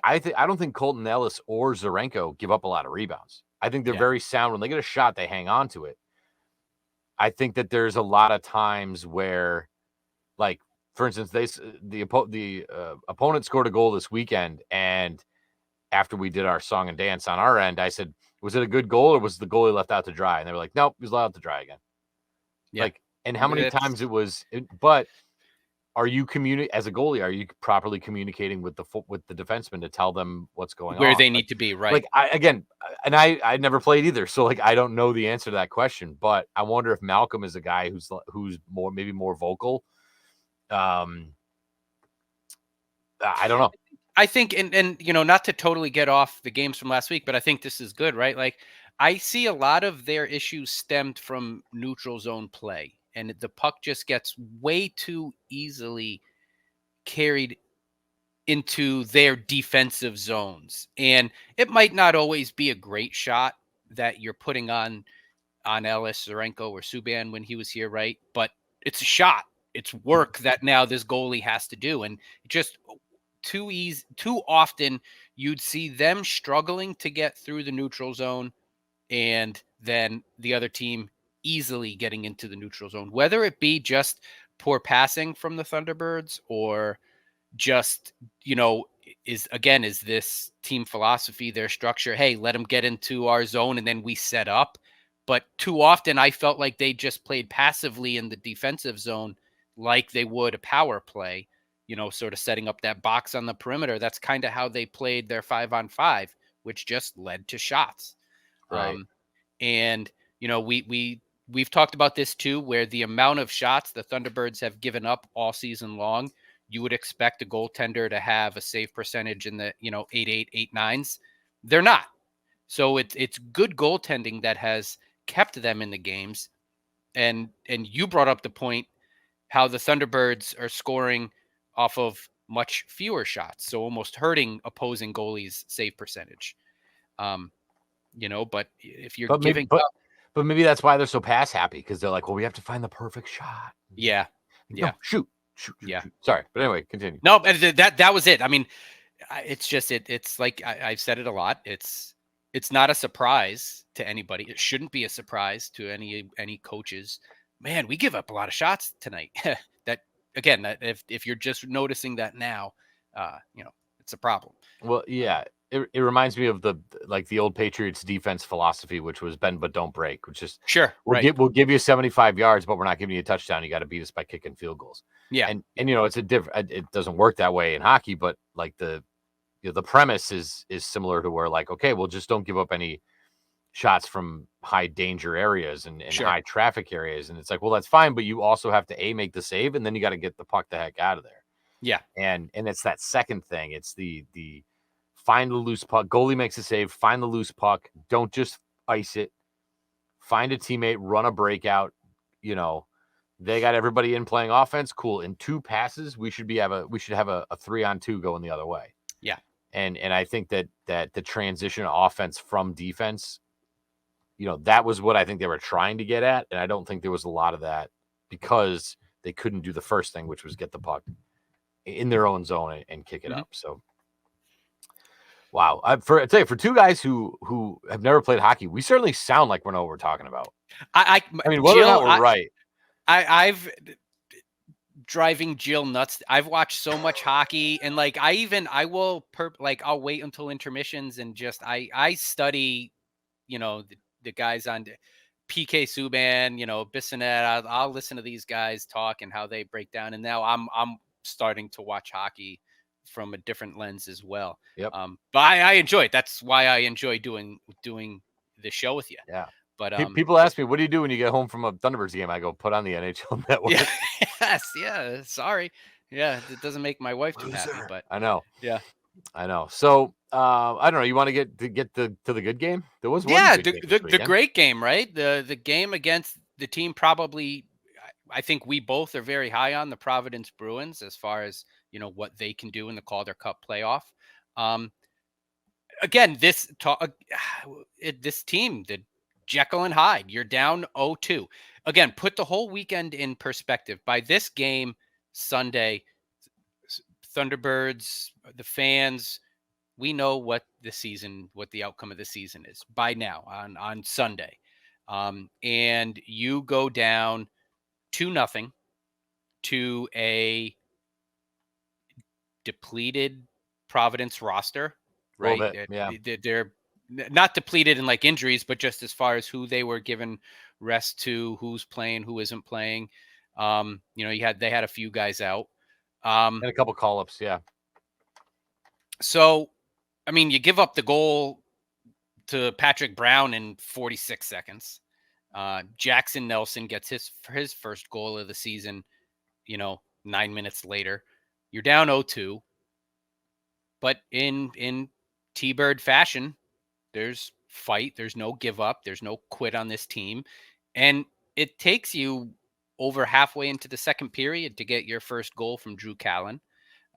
I don't think Colton Ellis or Zarenko give up a lot of rebounds. I think they're very sound. When they get a shot, they hang on to it. I think that there's a lot of times where, for instance, the opponent scored a goal this weekend, and after we did our song and dance on our end, I said, was it a good goal, or was the goalie left out to dry? And they were like, nope, he was allowed to dry again. Yeah. And how many times it was, but are you as a goalie, are you properly communicating with the defenseman to tell them what's going on? Where they need to be, right? I never played either. So I don't know the answer to that question, but I wonder if Malcolm is a guy who's maybe more vocal. I don't know. I think, and not to totally get off the games from last week, but I think this is good, right? I see a lot of their issues stemmed from neutral zone play, and the puck just gets way too easily carried into their defensive zones. And it might not always be a great shot that you're putting on Ellis, Zarenko, or Subban when he was here, right? But it's a shot. It's work that now this goalie has to do. And just too often you'd see them struggling to get through the neutral zone, and then the other team easily getting into the neutral zone, whether it be just poor passing from the Thunderbirds or just, is this team philosophy, their structure, hey, let them get into our zone and then we set up. But too often I felt like they just played passively in the defensive zone like they would a power play, sort of setting up that box on the perimeter. That's kind of how they played their 5-on-5, which just led to shots. Right. And we've talked about this too, where the amount of shots the Thunderbirds have given up all season long, you would expect a goaltender to have a save percentage in the 8.8, 8.9s. They're not. So it's good goaltending that has kept them in the games. And you brought up the point how the Thunderbirds are scoring off of much fewer shots, so almost hurting opposing goalies' save percentage. But if you're giving up, but maybe that's why they're so pass happy, because they're like, well, we have to find the perfect shot. Yeah. No, shoot. Yeah. Sorry, but anyway, continue. No, that was it. I mean, it's just it's like I've said it a lot. It's not a surprise to anybody. It shouldn't be a surprise to any coaches. Man, we give up a lot of shots tonight. That again, if you're just noticing that now, it's a problem. Well, yeah, it reminds me of the old Patriots defense philosophy, which was bend but don't break, which is sure. We'll give you 75 yards, but we're not giving you a touchdown. You got to beat us by kicking field goals. Yeah, and it's a different. It doesn't work that way in hockey, but like the premise is similar to where like, okay, well, just don't give up any shots from high danger areas and sure. high traffic areas, and it's like, well, that's fine, but you also have to make the save, and then you got to get the puck the heck out of there. Yeah, and it's that second thing. It's the find the loose puck. Goalie makes a save. Find the loose puck. Don't just ice it. Find a teammate. Run a breakout. They got everybody in playing offense. Cool. In 2 passes, we should have a 3-on-2 going the other way. Yeah. And I think that the transition offense from defense, that was what I think they were trying to get at. And I don't think there was a lot of that because they couldn't do the first thing, which was get the puck in their own zone and kick it up. So, wow. For 2 guys who have never played hockey, we certainly sound like we know what we're talking about. I mean, whether or not we're right. I've driving Jill nuts. I've watched so much hockey, and like I'll wait until intermissions and just I study, the guys on PK Subban, Bissonnette. I'll listen to these guys talk and how they break down, and now I'm starting to watch hockey from a different lens as well. Yep. But I enjoy it. That's why I enjoy doing the show with you. Yeah. But people ask me, what do you do when you get home from a Thunderbirds game? I go, put on the NHL Network. Yeah. Yes. Yeah. Sorry. Yeah. It doesn't make my wife too happy, but I know. Yeah. I know. So I don't know. You want to get to the good game? There was one. Yeah. Good game The great game, right? The game against the team probably, I think we both are very high on the Providence Bruins as far as, what they can do in the Calder Cup playoff. Again, this team, the Jekyll and Hyde, you're down 0-2. Again, put the whole weekend in perspective. By this game Sunday, Thunderbirds, the fans, we know what the outcome of the season is by now on Sunday. And you go down 2-0 to a depleted Providence roster, right? Yeah. They're not depleted in like injuries, but just as far as who they were given rest to, who's playing, who isn't playing. They had a few guys out. And a couple call-ups, yeah. So, I mean, you give up the goal to Patrick Brown in 46 seconds. Jackson Nelson gets his first goal of the season, 9 minutes later. You're down 0-2. But in T-Bird fashion, there's fight, there's no give up, there's no quit on this team. And it takes you over halfway into the second period to get your first goal from Drew Callen.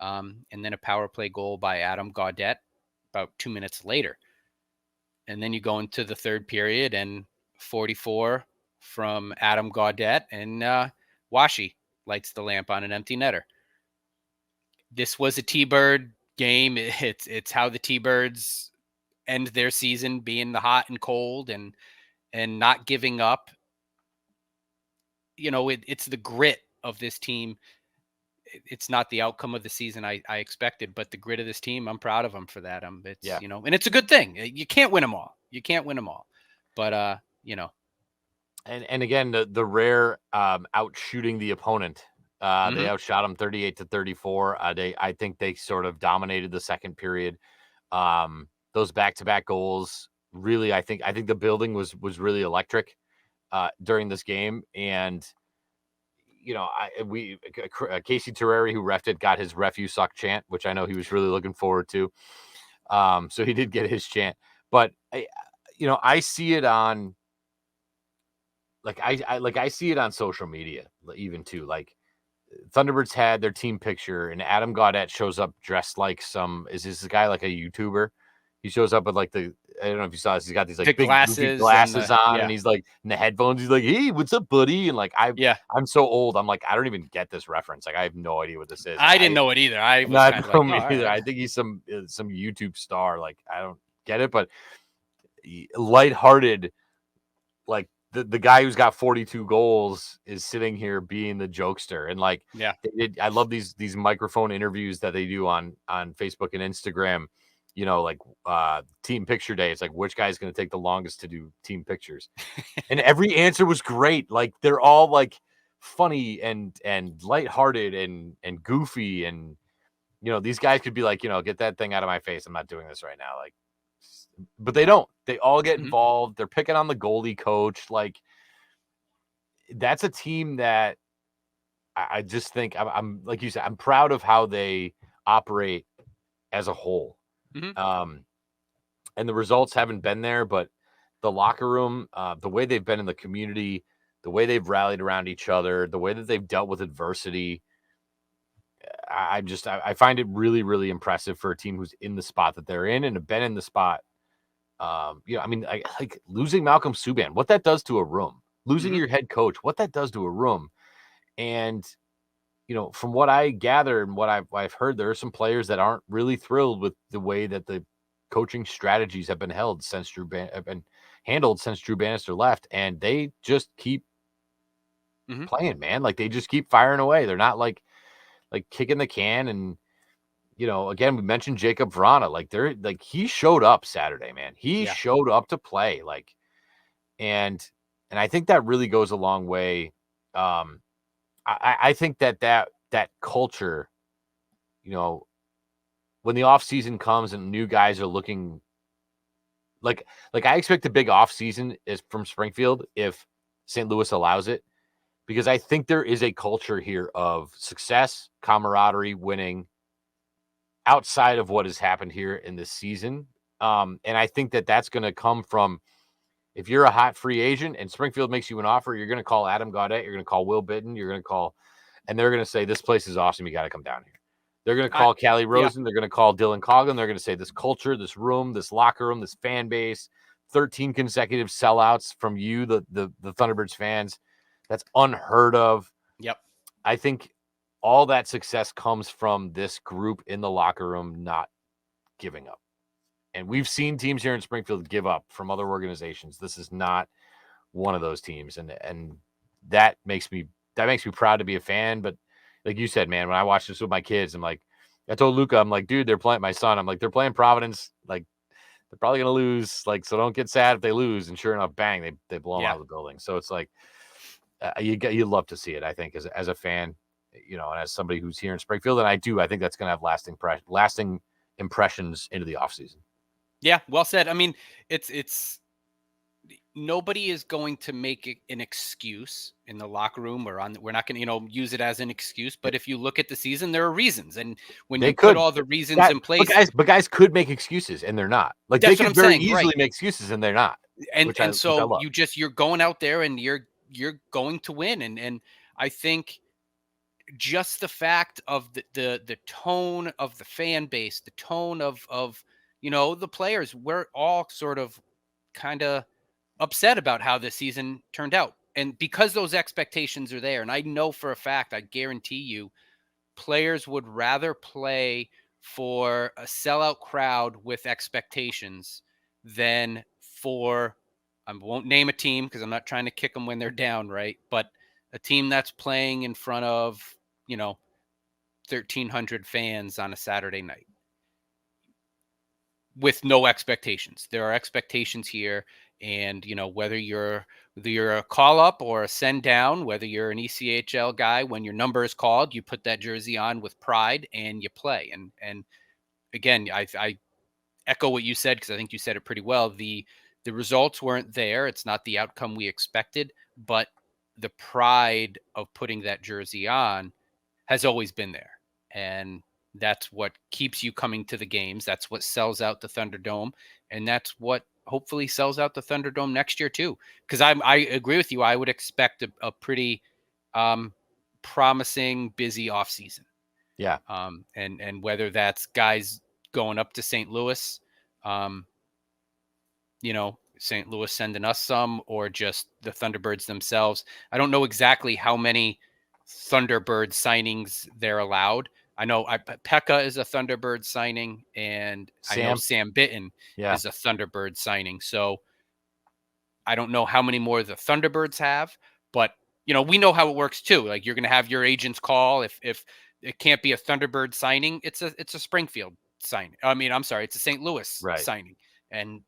and then a power play goal by Adam Gaudette about 2 minutes later. And then you go into the third period and 44 from Adam Gaudette, and Washi lights the lamp on an empty netter. This was a T-Bird game. It's how the T-Birds end their season, being the hot and cold and not giving up. It's the grit of this team. It's not the outcome of the season I expected, but the grit of this team, I'm proud of them for that. And it's a good thing. You can't win them all. But And again, the rare outshooting the opponent. They outshot them 38-34. I think they sort of dominated the second period. Those back-to-back goals, really, I think the building was really electric during this game. And Casey Terreri, who refed it, got his ref you suck chant, which I know he was really looking forward to. So he did get his chant, but I see it on I see it on social media even too. Like Thunderbirds had their team picture and Adam Gaudette shows up dressed like is this guy like a YouTuber? He shows up with I don't know if you saw this. He's got these like big glasses on, and he's like in the headphones. He's like, "Hey, what's up, buddy?" And I'm so old. I'm like, I don't even get this reference. Like, I have no idea what this is. I didn't know it either. I was either. I think he's some YouTube star. Like, I don't get it, but lighthearted. Like the guy who's got 42 goals is sitting here being the jokester, and I love these microphone interviews that they do on Facebook and Instagram. Team picture day. It's like, which guy's going to take the longest to do team pictures? And every answer was great. Like, they're all like funny and lighthearted and goofy. And, these guys could be like, get that thing out of my face. I'm not doing this right now. Like, but they don't. They all get involved. They're picking on the goalie coach. Like, that's a team that I just think I'm like you said, I'm proud of how they operate as a whole. And the results haven't been there, but the locker room, the way they've been in the community, the way they've rallied around each other, the way that they've dealt with adversity, I find it really, really impressive for a team who's in the spot that they're in and have been in the spot. Like losing Malcolm Subban, what that does to a room, losing your head coach, what that does to a room. And from what I gather and what I've heard, there are some players that aren't really thrilled with the way that the coaching strategies have been handled since Drew Bannister left, and they just keep playing, man. Like, they just keep firing away. They're not like kicking the can. And again, we mentioned Jacob Vrana. Like, he showed up Saturday, man. He showed up to play. Like, and I think that really goes a long way. I think that culture, when the off season comes and new guys are looking like I expect a big off season is from Springfield if St. Louis allows it, because I think there is a culture here of success, camaraderie, winning outside of what has happened here in this season. And I think that that's going to come from, if you're a hot free agent and Springfield makes you an offer, you're going to call Adam Gaudette, you're going to call Will Bitten, you're going to call, and they're going to say, this place is awesome, you got to come down here. They're going to call Callie Rosen, they're going to call Dylan Coughlin, they're going to say this culture, this room, this locker room, this fan base, 13 consecutive sellouts from you, the Thunderbirds fans. That's unheard of. Yep. I think all that success comes from this group in the locker room not giving up. And we've seen teams here in Springfield give up from other organizations. This is not one of those teams. And that makes me proud to be a fan. But like you said, man, when I watch this with my kids, I'm like, I told Luca, I'm like, dude, they're playing Providence. Like, they're probably going to lose. Like, so don't get sad if they lose. And sure enough, bang, they blow them out of the building. So it's like, you love to see it, I think, as a fan, and as somebody who's here in Springfield. And I think that's going to have lasting impressions into the offseason. Yeah, well said. I mean, it's nobody is going to make an excuse in the locker room or we're not going to, use it as an excuse. But if you look at the season, there are reasons. And when you put all the reasons in place, but guys could make excuses and they're not. Like, they could very easily make excuses and they're not. And so you're going out there and you're going to win. And I think just the fact of the tone of the fan base, the tone of the players, we're all sort of kind of upset about how this season turned out. And because those expectations are there, and I know for a fact, I guarantee you, players would rather play for a sellout crowd with expectations than for, I won't name a team because I'm not trying to kick them when they're down, right? But a team that's playing in front of, 1,300 fans on a Saturday night with no expectations. There are expectations here. And, whether you're a call up or a send down, whether you're an ECHL guy, when your number is called, you put that jersey on with pride and you play. And again, I echo what you said, because I think you said it pretty well. The results weren't there. It's not the outcome we expected, but the pride of putting that jersey on has always been there. And that's what keeps you coming to the games. That's what sells out the Thunderdome. And that's what hopefully sells out the Thunderdome next year too. Because I agree with you. I would expect a pretty promising, busy offseason. Yeah. And whether that's guys going up to St. Louis, St. Louis sending us some, or just the Thunderbirds themselves. I don't know exactly how many Thunderbird signings they're allowed. I know Pekka is a Thunderbird signing, and I know Sam Bitten is a Thunderbird signing. So I don't know how many more the Thunderbirds have, but we know how it works too. Like, you're going to have your agents call if it can't be a Thunderbird signing, it's a Springfield signing. I mean, I'm sorry, it's a St. Louis signing. And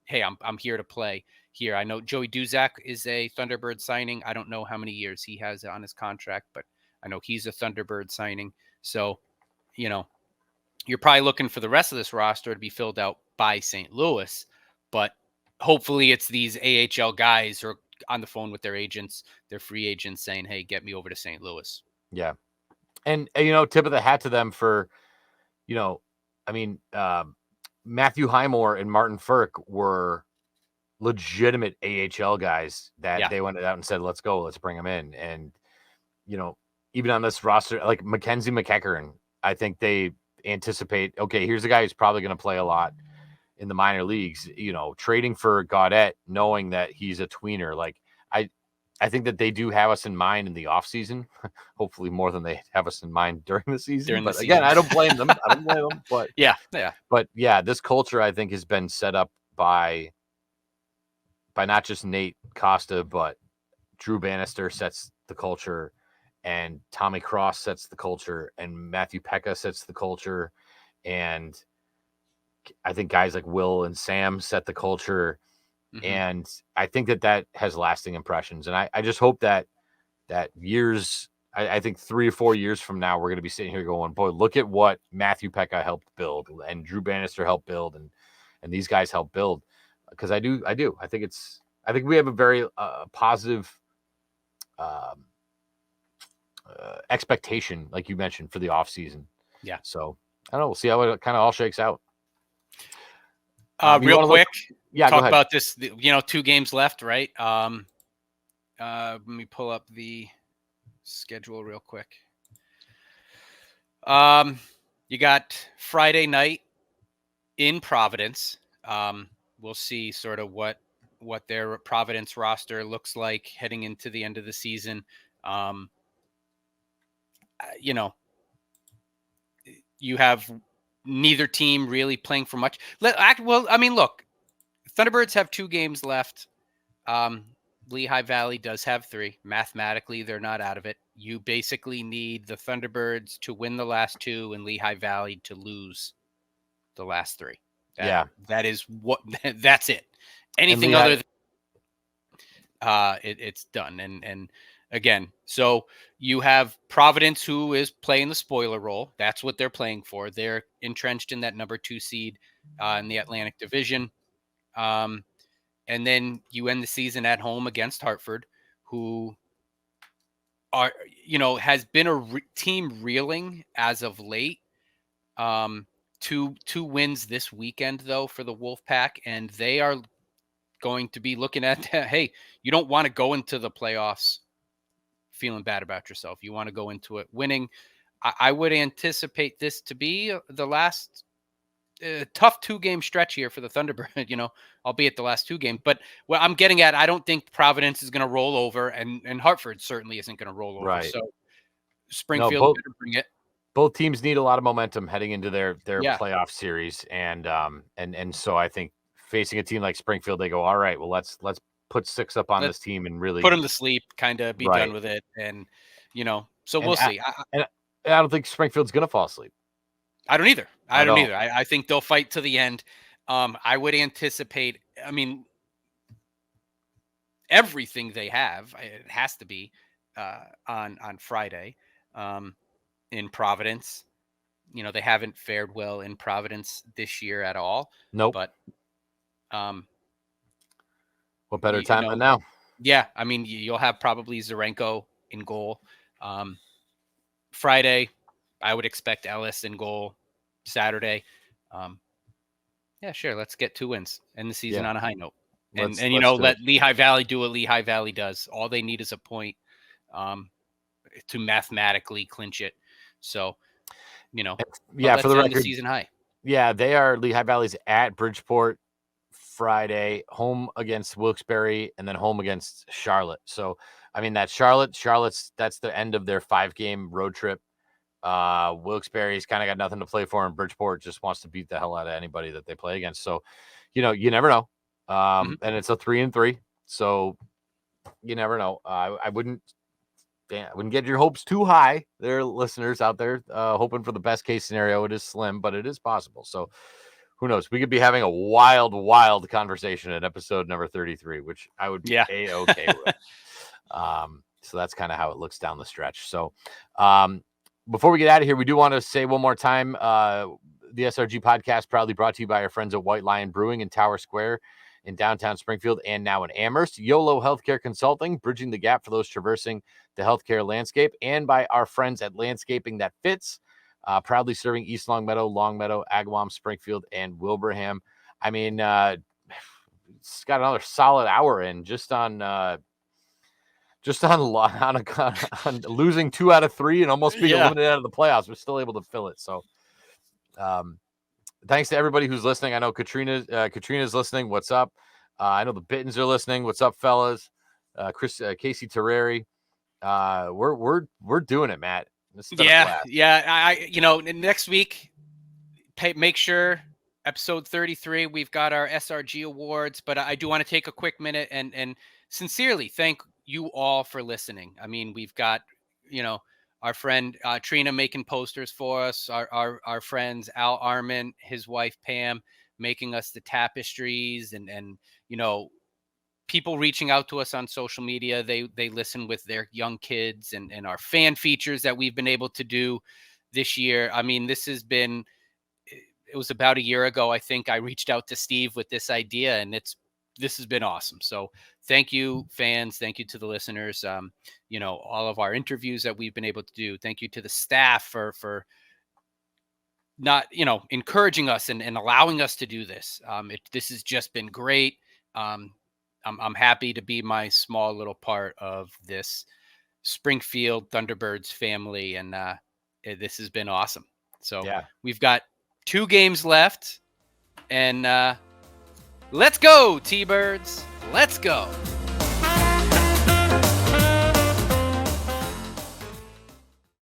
hey, I'm here to play here. I know Joey Duzak is a Thunderbird signing. I don't know how many years he has on his contract, but I know he's a Thunderbird signing. So, you're probably looking for the rest of this roster to be filled out by St. Louis, but hopefully it's these AHL guys who are on the phone with their agents, their free agents, saying, hey, get me over to St. Louis. Yeah. And tip of the hat to them for, Matthew Highmore and Martin Firk were legitimate AHL guys that they went out and said, let's go, let's bring them in. And, even on this roster, like Mackenzie McEachern, I think they anticipate, okay, here's a guy who's probably going to play a lot in the minor leagues, trading for Gaudette, knowing that he's a tweener. Like, I think that they do have us in mind in the off season, hopefully more than they have us in mind during the season. Again, I don't blame them. But But this culture, I think, has been set up by not just Nate Costa, but Drew Bannister sets the culture, and Tommy Cross sets the culture, and Matthew Pekka sets the culture, and I think guys like Will and Sam set the culture. Mm-hmm. And I think that has lasting impressions. And I just hope that years, I think 3 or 4 years from now, we're going to be sitting here going, boy, look at what Matthew Pekka helped build, and Drew Bannister helped build, and these guys helped build. Because I do. I think we have a very positive expectation, like you mentioned, for the off season. Yeah. So I don't know. We'll see how it kind of all shakes out. Real quick, talk go about this. 2 games left, right? Let me pull up the schedule real quick. You got Friday night in Providence. We'll see sort of what their Providence roster looks like heading into the end of the season. You have neither team really playing for much. Look, Thunderbirds have 2 games left. Lehigh Valley does have 3. Mathematically, they're not out of it. You basically need the Thunderbirds to win the last 2 and Lehigh Valley to lose the last 3. That is that's it. Anything other than it's done. And again, so you have Providence, who is playing the spoiler role. That's what they're playing for. They're entrenched in that number 2 seed in the Atlantic Division. And then you end the season at home against Hartford, who has been a team reeling as of late. 2 wins this weekend, though, for the Wolfpack, and they are going to be looking at, hey, you don't want to go into the playoffs feeling bad about yourself. You want to go into it winning. I would anticipate this to be the last tough 2-game stretch here for the Thunderbird, albeit the last 2 games. But what I'm getting at, I don't think Providence is going to roll over, and Hartford certainly isn't going to roll over. Right. So No, Springfield better bring it. both teams need a lot of momentum heading into their Yeah. playoff series, and so I think facing a team like Springfield, they go, all right, well, let's put 6 up on this team and really put them to sleep, kind of be Right. done with it, and so and we'll see. I don't think Springfield's going to fall asleep. I don't either. At all. I think they'll fight to the end. I would anticipate. I mean, everything they have, it has to be on Friday in Providence. They haven't fared well in Providence this year at all. Nope. But what better time than now? Yeah, I mean, you'll have probably Zarenko in goal. Friday, I would expect Ellis in goal. Saturday, yeah, sure. Let's get 2 wins, end the season on a high note, and let Lehigh Valley do what Lehigh Valley does. All they need is a point to mathematically clinch it. So, for the record, the season high. Yeah, they are. Lehigh Valley's at Bridgeport Friday, home against Wilkes-Barre, and then home against Charlotte. So, I mean, that's Charlotte's that's the end of their 5-game road trip. Wilkes-Barre's kind of got nothing to play for, and Bridgeport just wants to beat the hell out of anybody that they play against. So, you never know. And it's a 3-3, so you never know. I wouldn't get your hopes too high. There are listeners out there hoping for the best case scenario. It is slim, but it is possible. So who knows? We could be having a wild conversation at episode number 33, which I would be A-okay with. So that's kind of how it looks down the stretch. So, before we get out of here, we do want to say one more time, the SRG podcast proudly brought to you by our friends at White Lion Brewing in Tower Square in downtown Springfield and now in Amherst. YOLO Healthcare Consulting, bridging the gap for those traversing the healthcare landscape, and by our friends at Landscaping That Fits, proudly serving East Longmeadow, Agawam, Springfield, and Wilbraham. I mean, it's got another solid hour in just on losing 2 out of 3 and almost being eliminated out of the playoffs. We're still able to fill it. So, thanks to everybody who's listening. I know Katrina's listening. What's up? I know the Bittens are listening. What's up, fellas? Casey Terreri. We're doing it, Matt. Next week, make sure episode 33. We've got our SRG awards, but I do want to take a quick minute and sincerely thank you all for listening. I mean, we've got, our friend Trina making posters for us, our friends Al Armin, his wife Pam making us the tapestries, and people reaching out to us on social media. They listen with their young kids, and our fan features that we've been able to do this year. I mean, it was about a year ago, I think I reached out to Steve with this idea, and this has been awesome. So thank you, fans. Thank you to the listeners. All of our interviews that we've been able to do. Thank you to the staff for not, encouraging us and allowing us to do this. This has just been great. I'm happy to be my small little part of this Springfield Thunderbirds family. And this has been awesome. So we've got 2 games left, and let's go, T-Birds. Let's go.